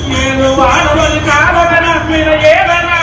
నేను వాడవని కావన మీద ఏదైనా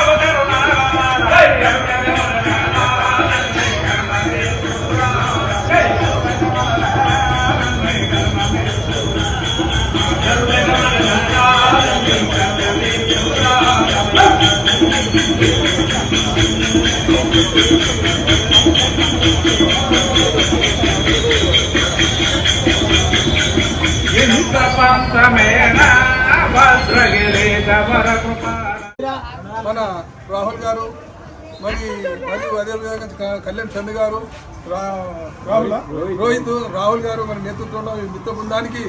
మన రాహుల్ గారు మరియు అదేవిధంగా కళ్యాణ్ చంద్ గారు రాహుల్ గారు మన నేతృత్వంలో ఈ మిత్ర బృందానికి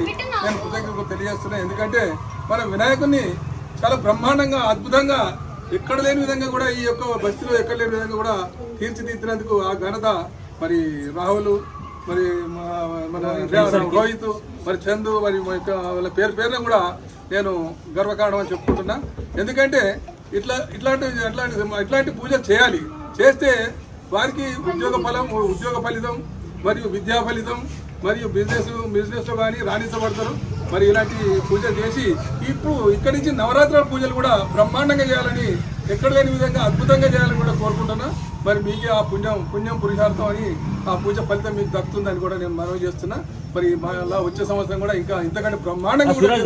నేను కృతజ్ఞతలు తెలియజేస్తున్నాను. ఎందుకంటే మన వినాయకుడిని చాలా బ్రహ్మాండంగా అద్భుతంగా ఎక్కడ లేని విధంగా కూడా ఈ యొక్క బస్తీలో ఎక్కడ లేని విధంగా కూడా తీర్చిదిద్దినందుకు ఆ ఘనత మరి రాహుల్ మరి మన రోహిత్ మరి చందు మరి వాళ్ళ పేరున కూడా నేను గర్వకారణం అని చెప్పుకుంటున్నా. ఎందుకంటే ఇట్లాంటి పూజలు చేయాలి. చేస్తే వారికి ఉద్యోగ ఫలితం మరియు విద్యా ఫలితం మరియు బిజినెస్లో కానీ రాణించబడతారు. మరి ఇలాంటి పూజలు చేసి ఇప్పుడు ఇక్కడి నుంచి నవరాత్రుల పూజలు కూడా బ్రహ్మాండంగా చేయాలని ఎక్కడ లేని విధంగా అద్భుతంగా చేయాలని కూడా కోరుకుంటున్నా. మరి మీకే ఆ పుణ్యం పురుషార్థం అని ఆ పూజ ఫలితం మీకు దక్కుతుందని కూడా నేను మనవి చేస్తున్నా. మరి అలా వచ్చే సంవత్సరం కూడా ఇంకా ఇంతకంటే బ్రహ్మాండంగా కూడా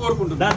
కోరుకుంటున్నా.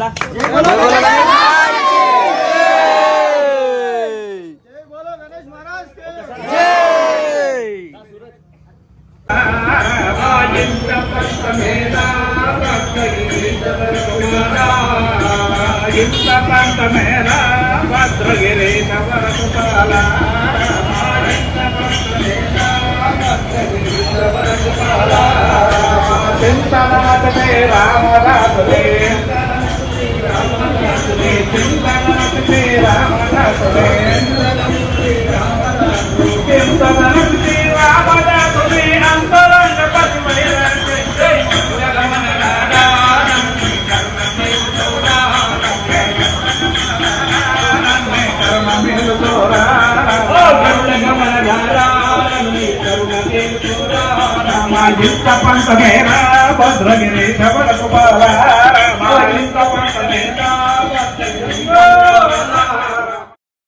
పంచమేనా భద్రగిరి శబర కుమార పంచమేనా